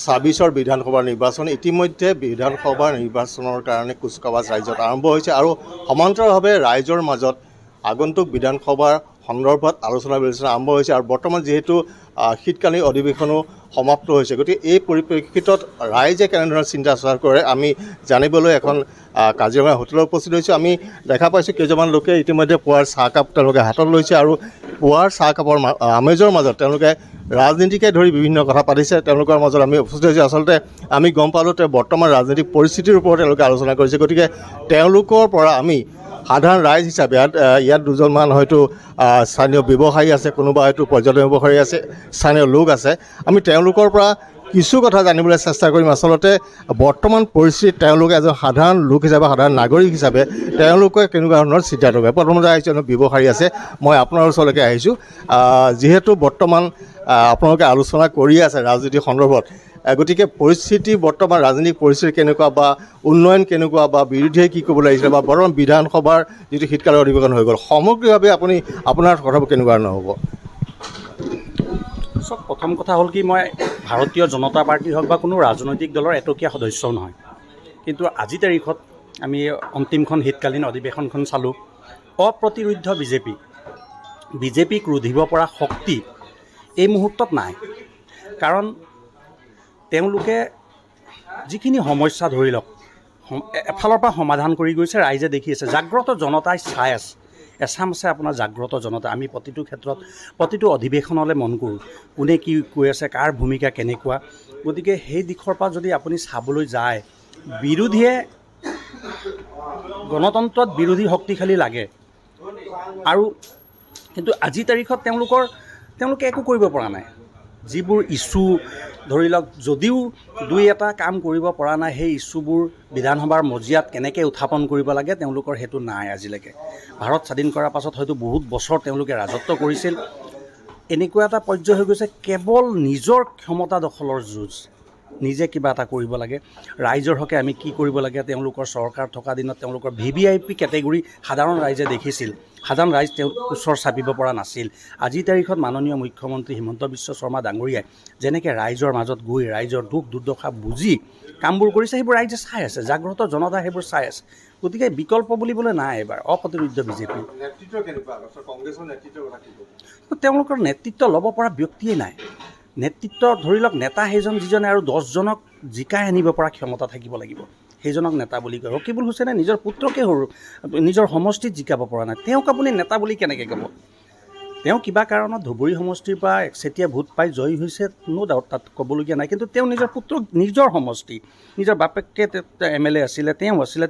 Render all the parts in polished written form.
২৬ৰ বিধানসভাৰ নিৰ্বাচন ইতিমধ্যে বিধানসভাৰ নিৰ্বাচনৰ কাৰণে কুচকাৱাজ ৰাজ্যত আৰম্ভ হৈছে আৰু সমান্তৰালভাৱে ৰাইজৰ মাজত আগন্তুক বিধানসভাৰ সন্দৰ্ভত আলোচনা বিলোচনা আৰম্ভ হৈছে আৰু বৰ্তমান যিহেতু শীতকালীন অধিৱেশনো সমাপ্ত হৈছে গতিকে এই পৰিপ্ৰেক্ষিতত ৰাইজে কেনেধৰণৰ চিন্তা চৰ্চা কৰে আমি জানিবলৈ এখন কাজিৰঙা হোটেলত উপস্থিত হৈছোঁ। আমি দেখা পাইছোঁ কেইজনমান লোকে ইতিমধ্যে পুৱাৰ চাহকাপ তেওঁলোকে হাতত লৈছে আৰু পুৱাৰ চাহকাপৰ আমেজৰ মাজত তেওঁলোকে ৰাজনীতিকে ধৰি বিভিন্ন কথা পাতিছে। তেওঁলোকৰ মাজত আমি উপস্থিত হৈছোঁ। আচলতে আমি গম পালোঁ বৰ্তমান ৰাজনৈতিক পৰিস্থিতিৰ ওপৰত তেওঁলোকে আলোচনা কৰিছে। গতিকে তেওঁলোকৰ পৰা আমি সাধাৰণ ৰাইজ হিচাপে ইয়াত দুজনমান হয়তো স্থানীয় ব্যৱসায়ী আছে, কোনোবা হয়তো পৰ্যটন ব্যৱসায়ী আছে, স্থানীয় লোক আছে। আমি তেওঁলোকৰ পৰা কিছু কথা জানিবলৈ চেষ্টা কৰিম। আচলতে বৰ্তমান পৰিস্থিতিত তেওঁলোকে এজন সাধাৰণ লোক হিচাপে, সাধাৰণ নাগৰিক হিচাপে তেওঁলোকে কেনেকুৱা ধৰণৰ চিন্তা কৰে। প্ৰথমতে আহিছোঁ এজন ব্যৱসায়ী আছে, মই আপোনাৰ ওচৰলৈকে আহিছোঁ। যিহেতু বৰ্তমান আপোনালোকে আলোচনা কৰি আছে ৰাজনীতিৰ সন্দৰ্ভত, গতিকে পৰিস্থিতি বৰ্তমান ৰাজনৈতিক পৰিস্থিতি কেনেকুৱা বা উন্নয়ন কেনেকুৱা বা বিৰোধীয়ে কি ক'বলৈ আহিছিলে বা বৰ্তমান বিধানসভাৰ যিটো শীতকালৰ অধিৱেশন হৈ গ'ল, সামগ্ৰিকভাৱে আপোনাৰ কথাবোৰ কেনেকুৱা ধৰণৰ হ'ব? চব প্ৰথম কথা হ'ল কি, মই ভাৰতীয় জনতা পাৰ্টি হওক বা কোনো ৰাজনৈতিক দলৰ এটকীয়া সদস্যও নহয়, কিন্তু আজিৰ তাৰিখত আমি অন্তিমখন শীতকালীন অধিৱেশনখন চালোঁ। অপ্ৰতিৰোধ্য বিজেপিক ৰুধিব পৰা শক্তি এই মুহূৰ্তত নাই। কাৰণ তেওঁলোকে যিখিনি সমস্যা ধৰি লওক এফালৰ পৰা সমাধান কৰি গৈছে, ৰাইজে দেখি আছে, জাগ্ৰত জনতাই চাই আছে। এচাম আছে আপোনাৰ জাগ্ৰত জনতা। আমি প্ৰতিটো ক্ষেত্ৰত প্ৰতিটো অধিৱেশনলৈ মন কৰোঁ, কোনে কি কৈ আছে, কাৰ ভূমিকা কেনেকুৱা। গতিকে সেই দিশৰ পৰা যদি আপুনি চাবলৈ যায়, বিৰোধীয়ে গণতন্ত্ৰত বিৰোধী শক্তিশালী লাগে আৰু কিন্তু আজিৰ তাৰিখত তেওঁলোকে একো কৰিব পৰা নাই। যিবোৰ ইছ্যু ধৰি লওক, যদিও দুই এটা কাম কৰিব পৰা নাই, সেই ইছ্যুবোৰ বিধানসভাৰ মজিয়াত কেনেকৈ উত্থাপন কৰিব লাগে তেওঁলোকৰ সেইটো নাই আজিলৈকে। ভাৰত স্বাধীন কৰাৰ পাছত হয়তো বহুত বছৰ তেওঁলোকে ৰাজত্ব কৰিছিল। এনেকুৱা এটা পৰ্যায় হৈ গৈছে, কেৱল নিজৰ ক্ষমতা দখলৰ যুঁজ। নিজে কিবা এটা কৰিব লাগে, ৰাইজৰ হকে আমি কি কৰিব লাগে। তেওঁলোকৰ চৰকাৰ থকা দিনত তেওঁলোকৰ VVIP কেটেগৰী সাধাৰণ ৰাইজে দেখিছিল, সাধাৰণ ৰাইজ তেওঁ ওচৰ চাপিব পৰা নাছিল। আজিৰ তাৰিখত মাননীয় মুখ্যমন্ত্ৰী হিমন্ত বিশ্ব শৰ্মা ডাঙৰীয়াই যেনেকৈ ৰাইজৰ মাজত গৈ ৰাইজৰ দুখ দুৰ্দশা বুজি কামবোৰ কৰিছে, সেইবোৰ ৰাইজে চাই আছে, জাগ্ৰত জনতা সেইবোৰ চাই আছে। গতিকে বিকল্প বুলিবলৈ নাই এবাৰ অপ্ৰতিৰোধ্য বিজেপি। তেওঁলোকৰ নেতৃত্ব ল'ব পৰা ব্যক্তিয়ে নাই। নেতৃত্ব ধৰি লওক নেতা সেইজন যিজনে আৰু 10জনক জিকাই আনিব পৰা ক্ষমতা থাকিব লাগিব, সেইজনক নেতা বুলি কয়। ৰকিবুল হুছেইনে নিজৰ পুত্ৰকে নিজৰ সমষ্টিত জিকাব পৰা নাই, তেওঁক আপুনি নেতা বুলি কেনেকৈ ক'ব? তেওঁ কিবা কাৰণত ধুবুৰী সমষ্টিৰ পৰা একচেটিয়া ভোট পাই জয়ী হৈছে, নো ডাউট, তাত ক'বলগীয়া নাই। কিন্তু তেওঁ নিজৰ পুত্ৰক, নিজৰ সমষ্টি, নিজৰ বাপেকে MLA আছিলে,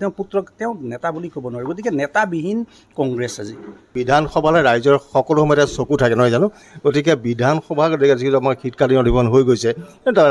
তেওঁ পুত্ৰক তেওঁ নেতা বুলি ক'ব নোৱাৰে। গতিকে নেতাবিহীন কংগ্ৰেছ আজি। বিধানসভালৈ ৰাইজৰ সকলো সময়তে চকু থাকে নহয় জানো? গতিকে বিধানসভা যিহেতু আমাৰ শীতকালীন অধিৱেশন হৈ গৈছে,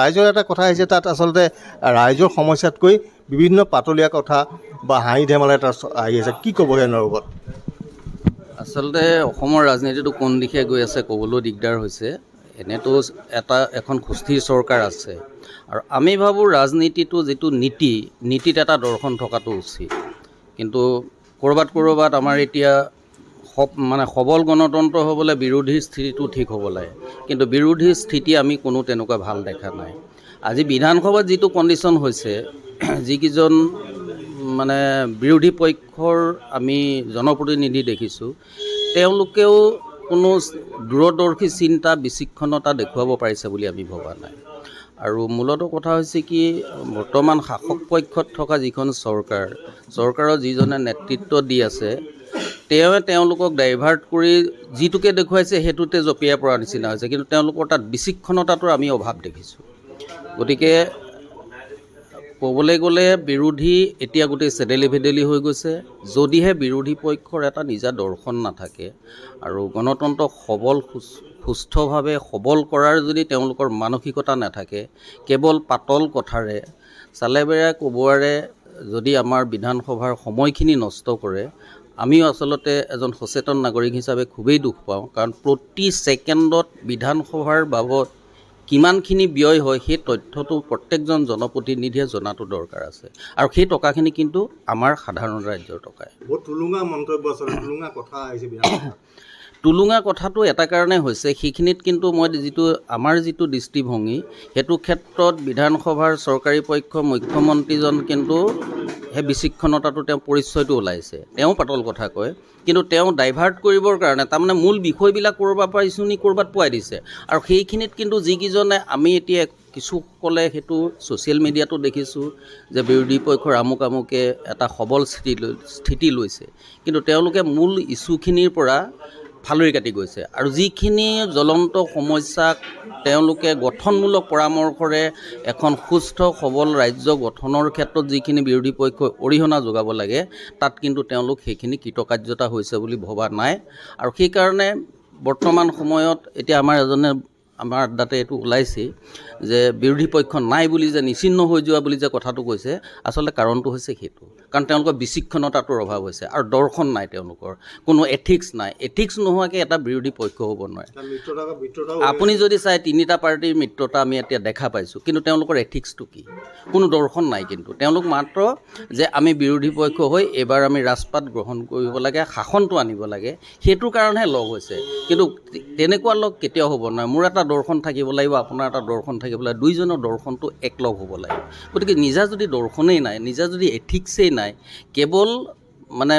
ৰাইজৰ এটা কথা আহিছে, তাত আচলতে ৰাইজৰ সমস্যাতকৈ বিভিন্ন পাতলীয়া কথা বা হাঁহি ধেমালি এটা আহি আছে। কি ক'ব সেই ওপৰত? আচলতে অসমৰ ৰাজনীতিটো কোন দিশে গৈ আছে ক'বলৈও দিগদাৰ হৈছে। এনেতো এখন সুস্থিৰ চৰকাৰ আছে আৰু আমি ভাবোঁ ৰাজনীতিটো যিটো নীতিত এটা দৰ্শন থকাটো উচিত। কিন্তু ক'ৰবাত আমাৰ এতিয়া সবল গণতন্ত্ৰ হ'বলৈ বিৰোধীৰ স্থিতিটো ঠিক হ'ব লাগে, কিন্তু বিৰোধীৰ স্থিতি আমি কোনো তেনেকুৱা ভাল দেখা নাই। আজি বিধানসভাত যিটো কণ্ডিশ্যন হৈছে, যিকেইজন বিৰোধী পক্ষৰ আমি জনপ্ৰতিনিধি দেখিছোঁ, তেওঁলোকেও কোনো দূৰদৰ্শী চিন্তা বিচক্ষণতা দেখুৱাব পাৰিছে বুলি আমি ভবা নাই। আৰু মূলতঃ কথা হৈছে কি, বৰ্তমান শাসক পক্ষত থকা যিখন চৰকাৰৰ যিজনে নেতৃত্ব দি আছে, তেওঁলোকক ডাইভাৰ্ট কৰি যিটোকে দেখুৱাইছে সেইটোতে জঁপিয়াই পৰা নিচিনা হৈছে, কিন্তু তেওঁলোকৰ তাত বিচক্ষণতাটোৰ আমি অভাৱ দেখিছোঁ। গতিকে ক'বলৈ গ'লে বিৰোধী এতিয়া গোটেই চেদেলি ভেদেলি হৈ গৈছে। যদিহে বিৰোধী পক্ষৰ এটা নিজা দৰ্শন নাথাকে আৰু গণতন্ত্ৰক সুস্থভাৱে সবল কৰাৰ যদি তেওঁলোকৰ মানসিকতা নাথাকে, কেৱল পাতল কথাৰে চালেবেৰে কোবোৱাৰে যদি আমাৰ বিধানসভাৰ সময়খিনি নষ্ট কৰে, আমিও আচলতে এজন সচেতন নাগৰিক হিচাপে খুবেই দুখ পাওঁ। কাৰণ প্ৰতি ছেকেণ্ডত বিধানসভাৰ বাবদ কিমানখিনি ব্যয় হয় সেই তথ্যটো প্ৰত্যেকজন জনপ্ৰতিনিধিয়ে জনাটো দৰকাৰ আছে। আৰু সেই টকাখিনি কিন্তু আমাৰ সাধাৰণ ৰাইজৰ টকাই। টুলুঙা কথাটো এটা কাৰণে হৈছে সেইখিনিত কিন্তু মই আমাৰ যিটো দৃষ্টিভংগী সেইটো ক্ষেত্ৰত বিধানসভাৰ চৰকাৰী পক্ষ মুখ্যমন্ত্ৰীজন কিন্তু সেই বিচক্ষণতাটো তেওঁ পৰিচয়টো ওলাইছে। তেওঁ পাতল কথা কয়, কিন্তু তেওঁ ডাইভাৰ্ট কৰিবৰ কাৰণে তাৰমানে মূল বিষয়বিলাক ক'ৰবাৰ পৰা ইছুনি ক'ৰবাত পোৱাই দিছে। আৰু সেইখিনিত কিন্তু যিকেইজনে আমি এতিয়া কিছুসকলে সেইটো ছ'চিয়েল মিডিয়াতো দেখিছোঁ যে বিৰোধী পক্ষৰ আমুকে এটা সবল স্থিতি লৈছে, কিন্তু তেওঁলোকে মূল ইছ্যুখিনিৰ পৰা ফালৰি কাটি গৈছে। আৰু যিখিনি জ্বলন্ত সমস্যাক তেওঁলোকে গঠনমূলক পৰামৰ্শৰে এখন সুস্থ সবল ৰাজ্য গঠনৰ ক্ষেত্ৰত যিখিনি বিৰোধী পক্ষই অৰিহণা যোগাব লাগে, তাত কিন্তু তেওঁলোক সেইখিনি কৃতকাৰ্যতা হৈছে বুলি ভবা নাই। আৰু সেইকাৰণে বৰ্তমান সময়ত এতিয়া আমাৰ আড্ডাতে এইটো ওলাইছে যে বিৰোধী পক্ষ নাই বুলি যে নিচিন্ন হৈ যোৱা বুলি যে কথাটো কৈছে, আচলতে কাৰণটো হৈছে সেইটো। কাৰণ তেওঁলোকৰ বিচক্ষণতাটোৰ অভাৱ হৈছে আৰু দৰ্শন নাই, তেওঁলোকৰ কোনো এথিক্স নাই। এথিক্স নোহোৱাকৈ এটা বিৰোধী পক্ষ হ'ব নোৱাৰে। আপুনি যদি চাই 3টা পাৰ্টিৰ মিত্ৰতা আমি এতিয়া দেখা পাইছোঁ, কিন্তু তেওঁলোকৰ এথিক্সটো কি? কোনো দৰ্শন নাই। কিন্তু তেওঁলোক মাত্ৰ যে আমি বিৰোধী পক্ষ হৈ এইবাৰ আমি ৰাজপাট গ্ৰহণ কৰিব লাগে, শাসনটো আনিব লাগে, সেইটোৰ কাৰণেহে লগ হৈছে। কিন্তু তেনেকুৱা লগ কেতিয়াও হ'ব নোৱাৰে। মোৰ এটা দৰ্শন থাকিব লাগিব, আপোনাৰ এটা দৰ্শন থাকিব লাগিব, দুইজনৰ দৰ্শনটো একলগ হ'ব লাগিব। গতিকে নিজা যদি দৰ্শনেই নাই, নিজা যদি এথিক্সেই নাই, কেৱল মানে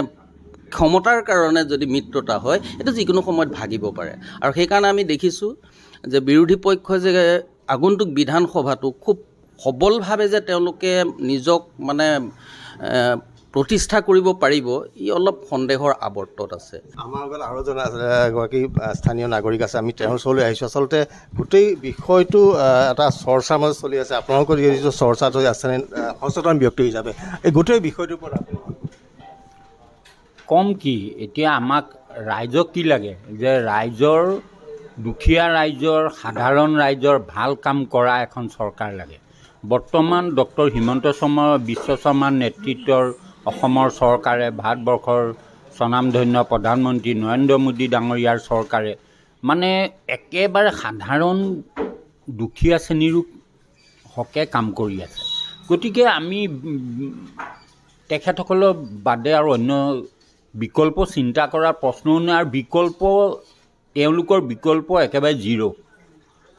ক্ষমতাৰ কাৰণে যদি মিত্ৰতা হয়, সেইটো যিকোনো সময়ত ভাগিব পাৰে। আৰু সেইকাৰণে আমি দেখিছোঁ যে বিৰোধী পক্ষই যে আগন্তুক বিধানসভাটো খুব সবলভাৱে যে তেওঁলোকে নিজক মানে প্ৰতিষ্ঠা কৰিব পাৰিব, ই অলপ সন্দেহৰ আৱৰ্তত আছে। আমাৰ লগত আৰু এজন এগৰাকী স্থানীয় নাগৰিক আছে, আমি তেওঁৰ ওচৰলৈ আহিছোঁ। আচলতে গোটেই বিষয়টো এটা চৰ্চাৰ মাজত চলি আছে। আপোনালোকৰ যিটো চৰ্চাত হৈ আছে সচেতন ব্যক্তি হিচাপে, এই গোটেই বিষয়টোৰ পৰা কম কি এতিয়া আমাক ৰাইজক কি লাগে যে ৰাইজৰ দুখীয়া ৰাইজৰ সাধাৰণ ৰাইজৰ ভাল কাম কৰা এখন চৰকাৰ লাগে। বৰ্তমান ডক্টৰ হিমন্ত বিশ্ব শৰ্মাৰ নেতৃত্বৰ অসমৰ চৰকাৰে, ভাৰতবৰ্ষৰ স্বনামধন্য প্ৰধানমন্ত্ৰী নৰেন্দ্ৰ মোদী ডাঙৰীয়াৰ চৰকাৰে মানে একেবাৰে সাধাৰণ দুখীয়া শ্ৰেণীৰো হকে কাম কৰি আছে। গতিকে আমি তেখেতসকলৰ বাদে আৰু অন্য বিকল্প চিন্তা কৰাৰ প্ৰশ্নও নাই। আৰু তেওঁলোকৰ বিকল্প একেবাৰে জিৰ'।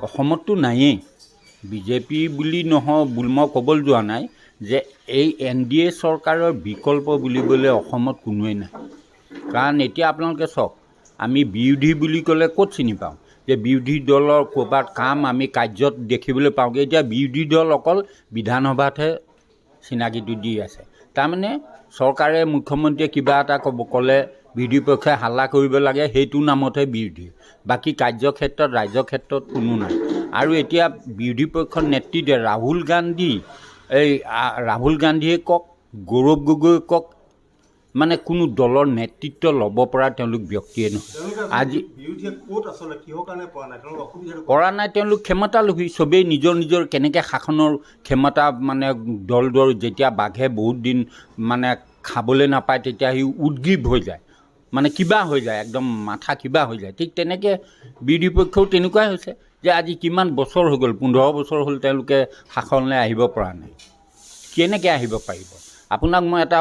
অসমততো নায়েই। বিজেপি বুলি বুলি মই ক'বলৈ যোৱা নাই যে এই NDA চৰকাৰৰ বিকল্প বুলিবলৈ অসমত কোনোৱেই নাই। কাৰণ এতিয়া আপোনালোকে চাওক, আমি বিৰোধী বুলি ক'লে ক'ত চিনি পাওঁ যে বিৰোধী দলৰ ক'ৰবাত কাম আমি কাৰ্যত দেখিবলৈ পাওঁগৈ। এতিয়া বিৰোধী দল অকল বিধানসভাতহে চিনাকিটো দি আছে। তাৰমানে চৰকাৰে, মুখ্যমন্ত্ৰীয়ে কিবা এটা ক'লে বিৰোধী পক্ষই হাল্লা কৰিব লাগে, সেইটো নামতহে বিৰোধী। বাকী কাৰ্যক্ষেত্ৰত, ৰাজ্যৰ ক্ষেত্ৰত কোনো নাই। আৰু এতিয়া বিৰোধী পক্ষৰ নেতৃত্বে ৰাহুল গান্ধীয়ে কওক, গৌৰৱ গগৈয়ে কওক, মানে কোনো দলৰ নেতৃত্ব ল'ব পৰা তেওঁলোক ব্যক্তিয়ে নহয়। আজি পৰা নাই, তেওঁলোক ক্ষমতালোভী। চবেই নিজৰ নিজৰ কেনেকৈ শাসনৰ ক্ষমতা মানে দল যেতিয়া বাঘে বহুত দিন মানে খাবলৈ নাপায়, তেতিয়া সি উদ্গ্ৰীৱ হৈ যায়, মানে কিবা হৈ যায়, একদম মাথা কিবা হৈ যায়। ঠিক তেনেকৈ বিৰোধী পক্ষও তেনেকুৱাই হৈছে যে আজি কিমান বছৰ হৈ গ'ল, 15 বছৰ হ'ল তেওঁলোকে শাসনলৈ আহিব পৰা নাই। কেনেকৈ আহিব পাৰিব? আপোনাক মই এটা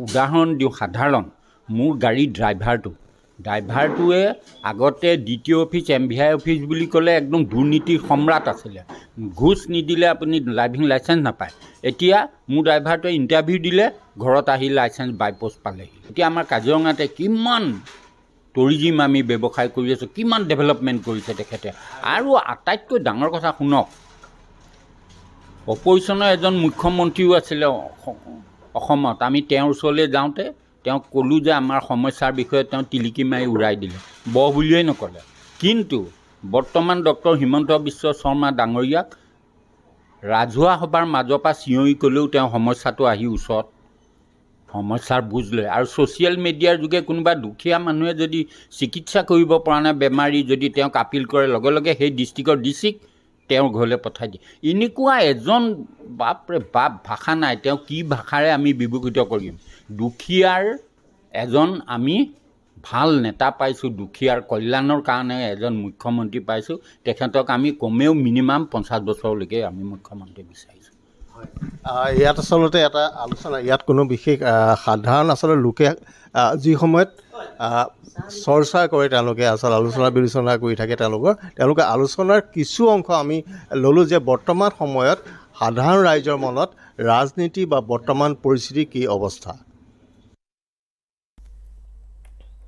উদাহৰণ দিওঁ সাধাৰণ। মোৰ গাড়ীৰ ড্ৰাইভাৰটোৱে আগতে DTO অফিচ, MVI অফিচ বুলি ক'লে একদম দুৰ্নীতিৰ সম্ৰাট আছিলে। ঘোচ নিদিলে আপুনি ড্ৰাইভিং লাইচেঞ্চ নাপায়। এতিয়া মোৰ ড্ৰাইভাৰটোৱে ইণ্টাৰভিউ দিলে, ঘৰত আহি লাইচেঞ্চ বাই পোষ্ট পালেহি। এতিয়া আমাৰ কাজিৰঙাতে কিমান টুৰিজিম আমি ব্যৱসায় কৰি আছোঁ, কিমান ডেভেলপমেণ্ট কৰিছে তেখেতে। আৰু আটাইতকৈ ডাঙৰ কথা শুনক, অপজিশ্যনৰ এজন মুখ্যমন্ত্ৰীও আছিলে অসমত। আমি তেওঁৰ ওচৰলৈ যাওঁতে তেওঁক ক'লোঁ যে আমাৰ সমস্যাৰ বিষয়ে তেওঁ টিলিকি মাৰি উৰাই দিলে, বুলিয়েই নক'লে। কিন্তু বৰ্তমান ডক্টৰ হিমন্ত বিশ্ব শৰ্মা ডাঙৰীয়াক ৰাজহুৱা সভাৰ মাজৰ পৰা চিঞৰি ক'লেও তেওঁ সমস্যাটো আহি ওচৰত সমস্যাৰ বুজ লয়। আৰু ছ'চিয়েল মিডিয়াৰ যোগে কোনোবা দুখীয়া মানুহে যদি চিকিৎসা কৰিব পৰা নাই বেমাৰী, যদি তেওঁক আপিল কৰে, লগে লগে সেই ডিষ্ট্ৰিক্টৰ ডিচিক তেওঁৰ ঘৰলৈ পঠাই দিয়ে। এনেকুৱা এজন বাপৰে বাপ, ভাষা নাই তেওঁ কি ভাষাৰে আমি বিভূষিত কৰিম। দুখীয়াৰ এজন আমি ভাল নেতা পাইছোঁ, দুখীয়াৰ কল্যাণৰ কাৰণে এজন মুখ্যমন্ত্ৰী পাইছোঁ। তেখেতক আমি কমেও মিনিমাম 50 বছৰলৈকে আমি মুখ্যমন্ত্ৰী বিচাৰিছোঁ। ইয়াত আচলতে এটা আলোচনা, ইয়াত কোনো বিশেষ সাধাৰণ আচলতে লোকে যি সময়ত চৰ্চা কৰে, তেওঁলোকে আচলতে আলোচনা বিলোচনা কৰি থাকে, তেওঁলোকে আলোচনাৰ কিছু অংশ আমি ল'লোঁ যে বৰ্তমান সময়ত সাধাৰণ ৰাইজৰ মনত ৰাজনীতি বা বৰ্তমান পৰিস্থিতি কি অৱস্থা।